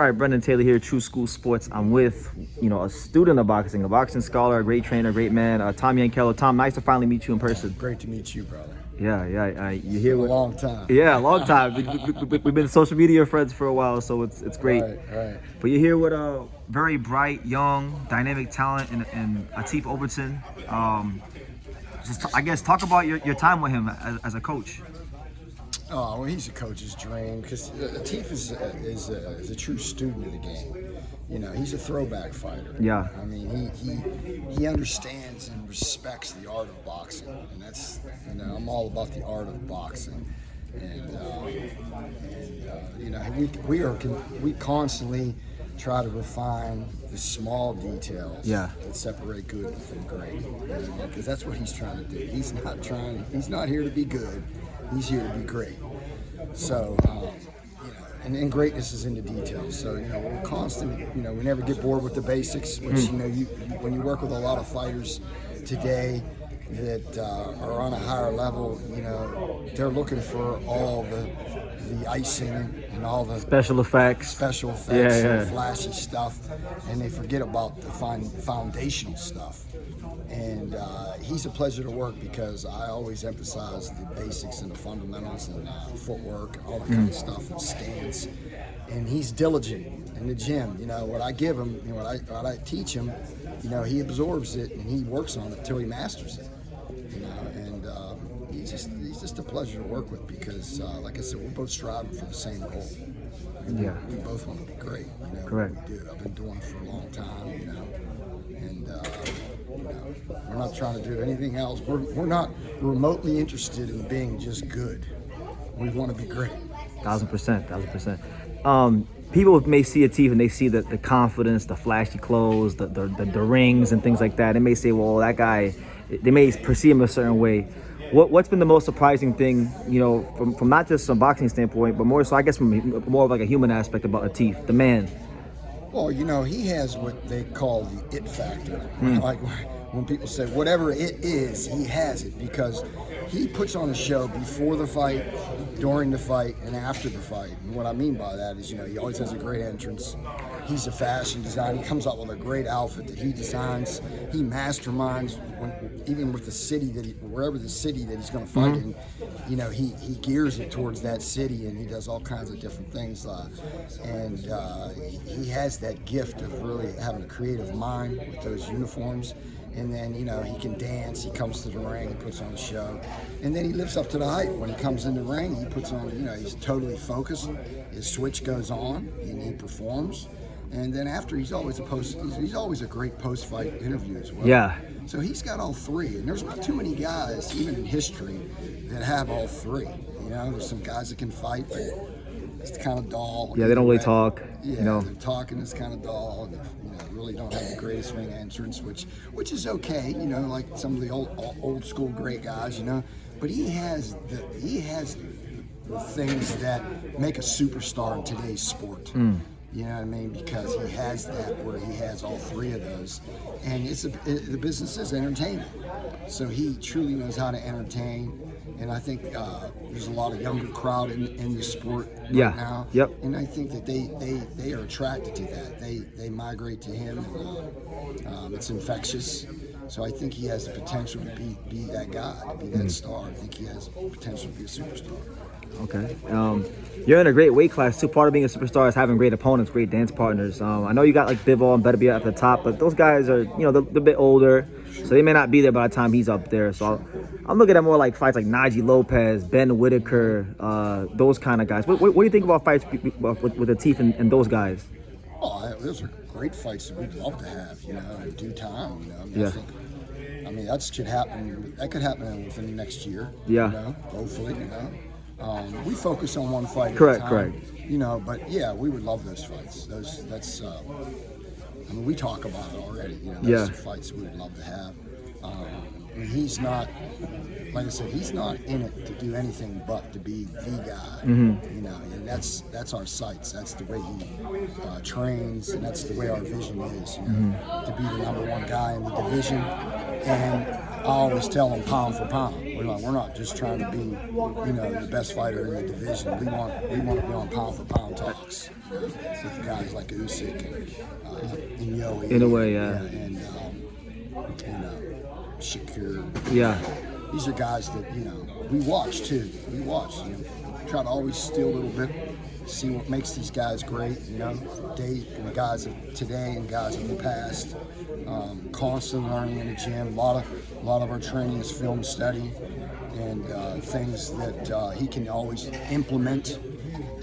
right, Brendan Taylor here, True School Sports. I'm with, a student of boxing, a boxing scholar, a great trainer, a great man, Tom Yankello. Tom, nice to finally meet you in person. Great to meet you, brother. Yeah. You're here for a long time. Yeah, a long time. We've been social media friends for a while, so it's great. Right. But you're here with a very bright, young, dynamic talent in Atif Oberlton. I guess talk about your time with him as a coach. Oh, well, he's a coach's dream because Atif is a true student of the game. He's a throwback fighter. Yeah. I mean, he understands and respects the art of boxing, and that's I'm all about the art of boxing, and we constantly try to refine the small details that separate good from great, because that's what he's trying to do. He's not here to be good. He's here to be great. So, and greatness is in the details. So, we're constant. We never get bored with the basics. Which when you work with a lot of fighters today that are on a higher level, they're looking for all the icing and all the special effects and flashy stuff, and they forget about the foundational stuff. And he's a pleasure to work because I always emphasize the basics and the fundamentals and footwork and all that kind of stuff and stance. And he's diligent in the gym. What I give him, what I teach him, he absorbs it and he works on it till he masters it. And he's just a pleasure to work with because, like I said, we're both striving for the same goal. We both want to be great. Correct. We do. I've been doing it for a long time. And we're not trying to do anything else. We're not remotely interested in being just good. We want to be great. 1000%. People may see Atif and they see the confidence, the flashy clothes, the rings and things like that. They may say, well, that guy, they may perceive him a certain way. What's been the most surprising thing, from not just a boxing standpoint, but more so, I guess, from more of like a human aspect about Atif, the man? Well, he has what they call the it factor. Like when people say whatever it is, he has it because he puts on a show before the fight, during the fight, and after the fight. And what I mean by that is, he always has a great entrance. He's a fashion designer. He comes up with a great outfit that he designs. He masterminds, even with the city wherever the city that he's going to fight in. He gears it towards that city, and he does all kinds of different things. And he has that gift of really having a creative mind with those uniforms. And then, he can dance, he comes to the ring, he puts on a show. And then he lives up to the hype. When he comes in the ring, he puts on, he's totally focused. His switch goes on, and he performs. And then after, he's always a great post-fight interview as well. Yeah. So he's got all three. And there's not too many guys, even in history, that have all three. There's some guys that can fight, but it's kind of dull. Yeah, they don't really talk. Yeah, they're talking is kind of dull. And really don't have the greatest ring entrance, which is okay. Like some of the old school great guys. But he has the things that make a superstar in today's sport. You know what I mean? Because he has that where he has all three of those. And the business is entertainment. So he truly knows how to entertain. And I think there's a lot of younger crowd in the sport right now. Yep. And I think that they are attracted to that. They migrate to him. And, it's infectious. So I think he has the potential to be that guy, to be that star. I think he has the potential to be a superstar. Okay. You're in a great weight class too. Part of being a superstar is having great opponents, great dance partners. I know you got like Bivol and Benavidez at the top, but those guys are, they're a bit older, so they may not be there by the time he's up there. So I'm looking at more like fights like Najee Lopez, Ben Whitaker, those kind of guys. What do you think about fights with Atif and those guys? Oh, those are great fights that we'd love to have, in due time. I mean, that could happen. That could happen within the next year. Yeah. Hopefully. We focus on one fight at a time. Correct. But yeah, we would love those fights. We talk about it already. Those are fights we would love to have. I mean, he's not, like I said, he's not in it to do anything but to be the guy. You know, and that's our sights. That's the way he trains, and that's the way our vision is. You know, to be the #1 guy in the division. And I always tell him pound for pound. We're not just trying to be, you know, the best fighter in the division. We want to be on pound for pound talks, you know, with guys like Usyk and Inoue. In a way, yeah. And you know, Shakur. Yeah. These are guys that, you know, we watch too. We watch, you know, try to always steal a little bit, see what makes these guys great, you know, date and guys of today and guys of the past. Constant learning in the gym. A lot of our training is film study and things that he can always implement,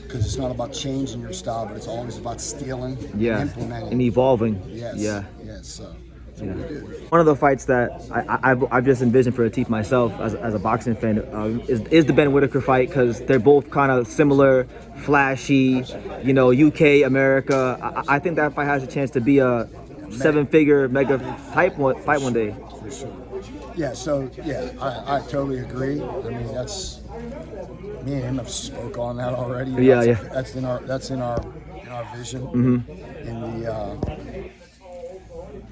because it's not about changing your style, but it's always about stealing and implementing and evolving. Yes. Yeah. Yes. So that's what we do. One of the fights that I've just envisioned for Atif myself as a boxing fan is the Ben Whitaker fight, because they're both kind of similar, flashy, you know, UK, America. I think that fight has a chance to be a 7-figure mega fight one day. For sure. Yeah. So yeah, I totally agree. I mean, that's me and him have spoke on that already. That's in our vision. In the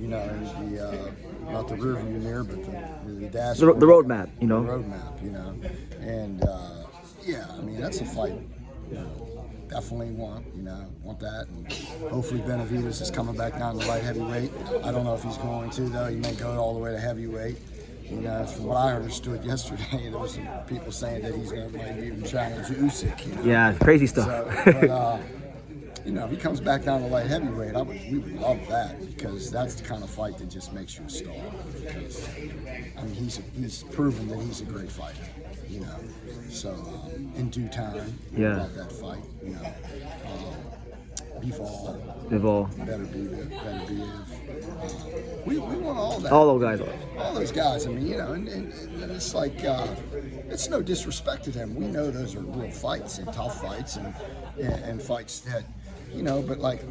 you know, in the not the rear view mirror, but the dash. The roadmap, you know. The roadmap, you know, and yeah, I mean that's a fight. You know, definitely want that, and hopefully Benavidez is coming back down to light heavyweight. I don't know if he's going to, though. He may go all the way to heavyweight. You know, from what I understood yesterday, there was some people saying that he's going to maybe even challenge Usyk. You know? Yeah, crazy stuff. So, but, you know, if he comes back down to light heavyweight, we would love that, because that's the kind of fight that just makes you a star. Because, I mean, he's proven that he's a great fighter. You know, so in due time, we'll love that fight. You know, Bivol, better be we want all that. All those guys. All those guys. I mean, you know, and it's like it's no disrespect to them. We know those are real fights and tough fights and fights that, you know, but like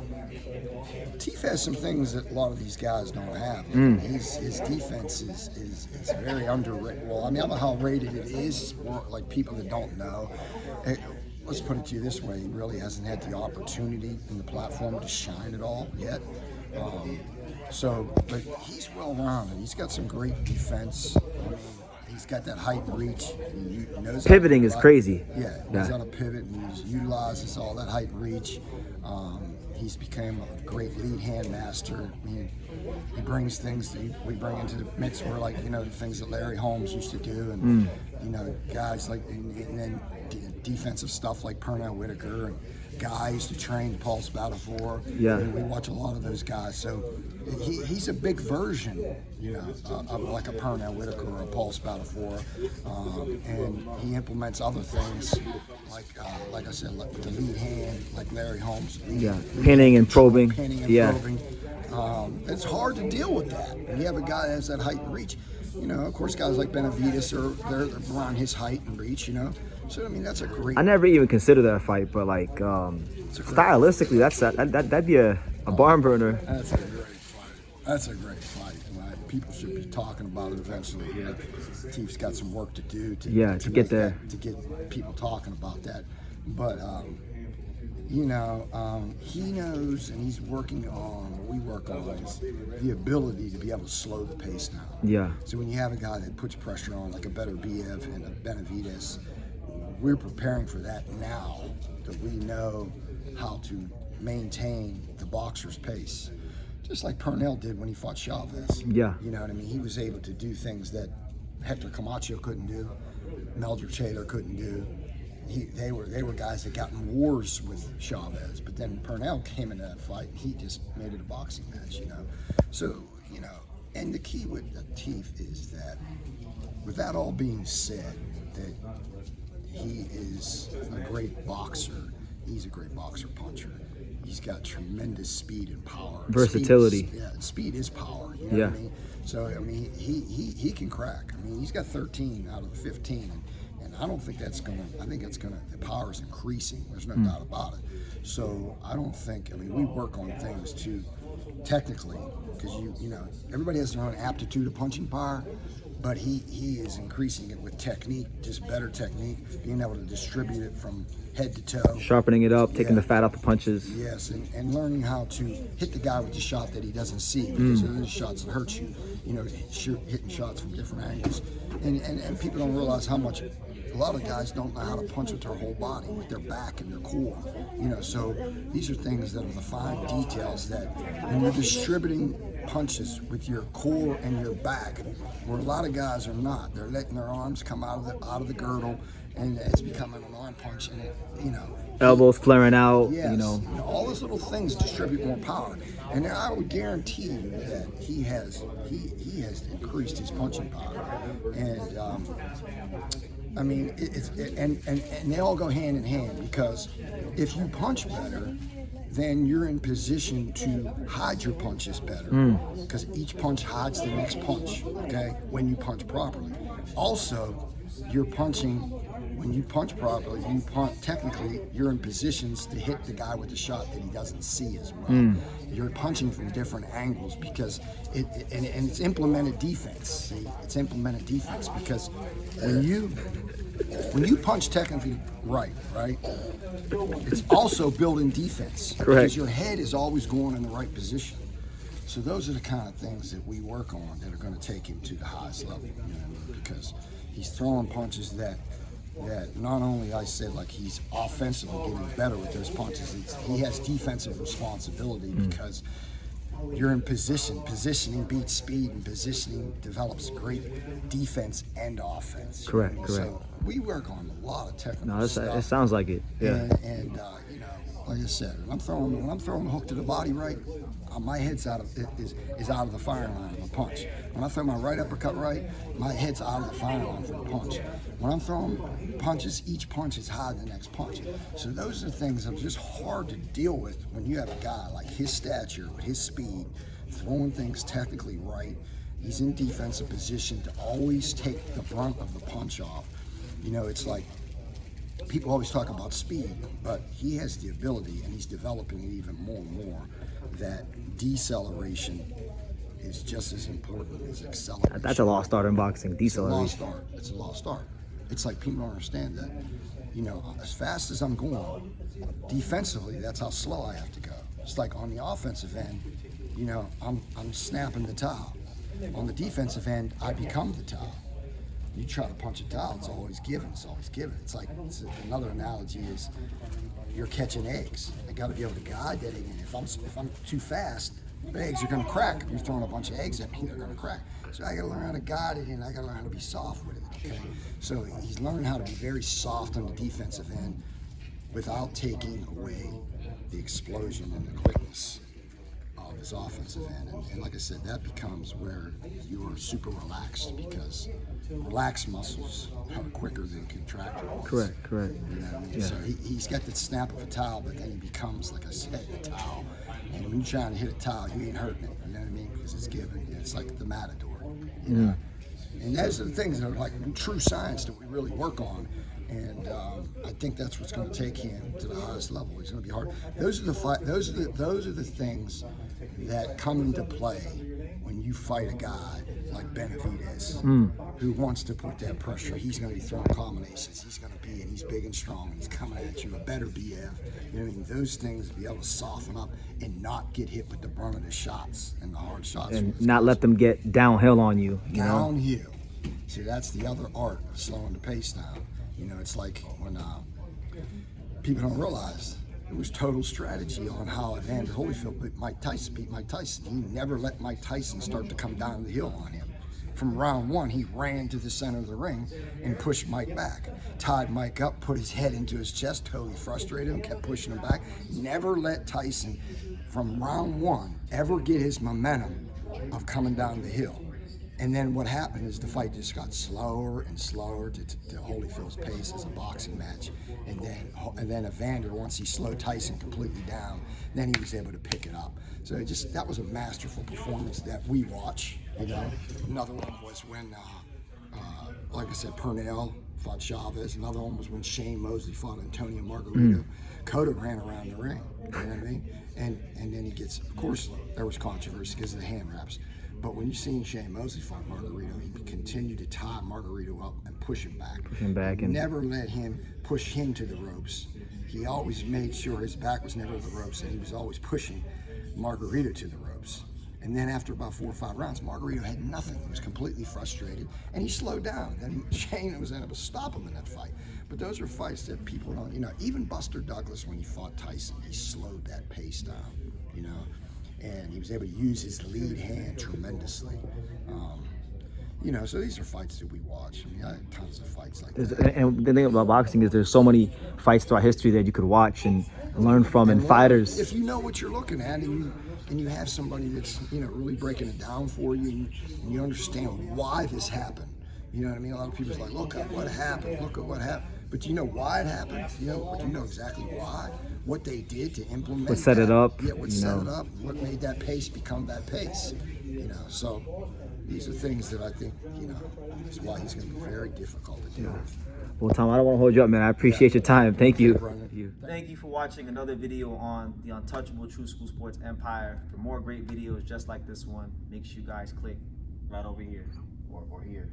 Atif has some things that a lot of these guys don't have. His defense is very underrated. Well, I mean, I don't know how rated it is. More like people that don't know. Let's put it to you this way: he really hasn't had the opportunity in the platform to shine at all yet. But he's well-rounded. He's got some great defense. I mean, he's got that height and reach. He knows pivoting is crazy. Yeah, he's on a pivot, and he utilizes all that height and reach. He's become a great lead hand master. I mean, he brings things that we bring into the mix, where, like, you know, the things that Larry Holmes used to do, and you know, guys like, and then defensive stuff like Pernell Whitaker, and guys to train Paul Spadafore. Yeah, and we watch a lot of those guys. So he's a big version, you know, of like a Pernell Whitaker or a Paul Spadafore, and he implements other things like I said, like the lead hand, like Larry Holmes. Pinning and probing. Probing. It's hard to deal with that when you have a guy that has that height and reach. You know, of course, guys like Benavidez they're around his height and reach. You know, so I mean that's a great. I never even considered that fight, but like stylistically, that'd be a barn burner. That's a great fight. That's a great fight. Right? People should be talking about it eventually. Here, Atif's got some work to do to get there, to get people talking about that. But you know, he knows, and he's working on what we work on is the ability to be able to slow the pace down. Yeah. So when you have a guy that puts pressure on, like a better BF and a Benavidez, we're preparing for that now, that we know how to maintain the boxer's pace. Just like Pernell did when he fought Chavez. Yeah. You know what I mean? He was able to do things that Hector Camacho couldn't do, Meldrick Taylor couldn't do. They were guys that got in wars with Chavez, but then Pernell came into that fight and he just made it a boxing match, you know. So, you know, and the key with Atif is that, with that all being said, that he is a great boxer. He's a great boxer puncher. He's got tremendous speed and power. Versatility. Speed is power. You know what I mean? So I mean, he can crack. I mean, he's got 13 out of the 15, and and I don't think that's gonna. I think it's gonna. The power is increasing. There's no doubt about it. So I don't think. I mean, we work on things too, technically, because you know everybody has their own aptitude of punching power, but he is increasing it with technique, just better technique, being able to distribute it from head to toe, sharpening it up, taking the fat out the punches. Yes, and learning how to hit the guy with the shot that he doesn't see, because there's shots that hurt you. You know, hitting shots from different angles, and people don't realize how much. A lot of guys don't know how to punch with their whole body, with their back and their core. You know, so these are things that are the fine details that when you're distributing punches with your core and your back, where a lot of guys are not. They're letting their arms come out of the girdle, and it's becoming an arm punch, and it, you know, elbows flaring out. yes, you know, all those little things distribute more power. And I would guarantee you that he has increased his punching power, and I mean, and they all go hand in hand, because if you punch better, then you're in position to hide your punches better, because each punch hides the next punch, okay, when you punch properly. Also, you're punching, when you punch properly, technically, you're in positions to hit the guy with the shot that he doesn't see as well. You're punching from different angles, because it's implemented defense. See, it's implemented defense, because when you punch technically right, it's also building defense. Correct. Because your head is always going in the right position. So those are the kind of things that we work on that are going to take him to the highest level. You know, because he's throwing punches that not only, I said, like, he's offensively getting better with those punches, he has defensive responsibility, because you're in position. Positioning beats speed, and positioning develops great defense and offense. Correct. So we work on a lot of technical no, stuff. it sounds like it. Yeah. And you know, like I said, when I'm throwing the hook to the body right, my head's out of the firing line of a punch. When I throw my right uppercut right, my head's out of the firing line for the punch. When I'm throwing punches, each punch is higher than the next punch. So those are things that are just hard to deal with when you have a guy like his stature, with his speed, throwing things technically right. He's in defensive position to always take the brunt of the punch off. You know, it's like, people always talk about speed, but he has the ability, and he's developing it even more and more, that deceleration is just as important as acceleration. That's a lost art in boxing, deceleration. It's a lost art. It's like, people don't understand that. You know, as fast as I'm going, defensively, that's how slow I have to go. It's like on the offensive end, you know, I'm snapping the towel. On the defensive end, I become the towel. You try to punch a towel, it's always given. It's like, another analogy is you're catching eggs. I got to be able to guide that egg. And if I'm too fast, the eggs are going to crack. If you're throwing a bunch of eggs at me, they're going to crack. So I got to learn how to guide it, and I got to learn how to be soft with it. Okay. So he's learning how to be very soft on the defensive end without taking away the explosion and the quickness of his offensive end. And like I said, that becomes where you are super relaxed, because relaxed muscles are quicker than contracted ones. Correct. You know what I mean? Yeah. So he's got the snap of a towel, but then he becomes, like I said, a towel. And when you're trying to hit a towel, you ain't hurting it. You know what I mean? Because it's given. It's like the matador. You know? And those are the things that are like true science that we really work on. And I think that's what's going to take him to the highest level. It's going to be hard. Those are the things that come into play when you fight a guy like Benavidez, who wants to put that pressure. He's going to be throwing combinations. He's going to be, and he's big and strong, and he's coming at you, a better BF. You know what I mean? Those things, be able to soften up and not get hit with the brunt of the shots and the hard shots. And not let them get downhill on you. Downhill. See, that's the other art of slowing the pace down. You know, it's like when people don't realize it was total strategy on how Evander Holyfield beat Mike Tyson. He never let Mike Tyson start to come down the hill on him. From round one, he ran to the center of the ring and pushed Mike back. Tied Mike up, put his head into his chest, totally frustrated him, kept pushing him back. Never let Tyson, from round one, ever get his momentum of coming down the hill. And then what happened is the fight just got slower and slower to Holyfield's pace as a boxing match. And then Evander, once he slowed Tyson completely down, then he was able to pick it up. So that was a masterful performance that we watch. You know, another one was when, like I said, Purnell fought Chavez. Another one was when Shane Mosley fought Antonio Margarito. Cotto ran around the ring, you know what I mean? And then he gets, of course, there was controversy because of the hand wraps. But when you seen Shane Mosley fight Margarito, he continued to tie Margarito up and push him back. And never let him push him to the ropes. He always made sure his back was never to the ropes, and he was always pushing Margarito to the ropes. And then after about 4 or 5 rounds, Margarito had nothing. He was completely frustrated, and he slowed down. Then Shane was able to stop him in that fight. But those are fights that people don't, you know, even Buster Douglas, when he fought Tyson, he slowed that pace down, you know. And he was able to use his lead hand tremendously. You know, so these are fights that we watch. I mean, I had tons of fights like that. And the thing about boxing is there's so many fights throughout history that you could watch and learn from, and fighters. If you know what you're looking at, and you have somebody that's, you know, really breaking it down for you, and you understand why this happened. You know what I mean? A lot of people's like, look at what happened, look at what happened. But do you know why it happened? You know exactly why? What they did to implement What set it up. Yeah, what set it up, what made that pace become that pace. You know, so these are things that I think, you know, is why he's going to be very difficult to deal with. Well, Tom, I don't want to hold you up, man. I appreciate your time. Thank you. Thank you for watching another video on the untouchable True School Sports Empire. For more great videos just like this one, make sure you guys click right over here or here.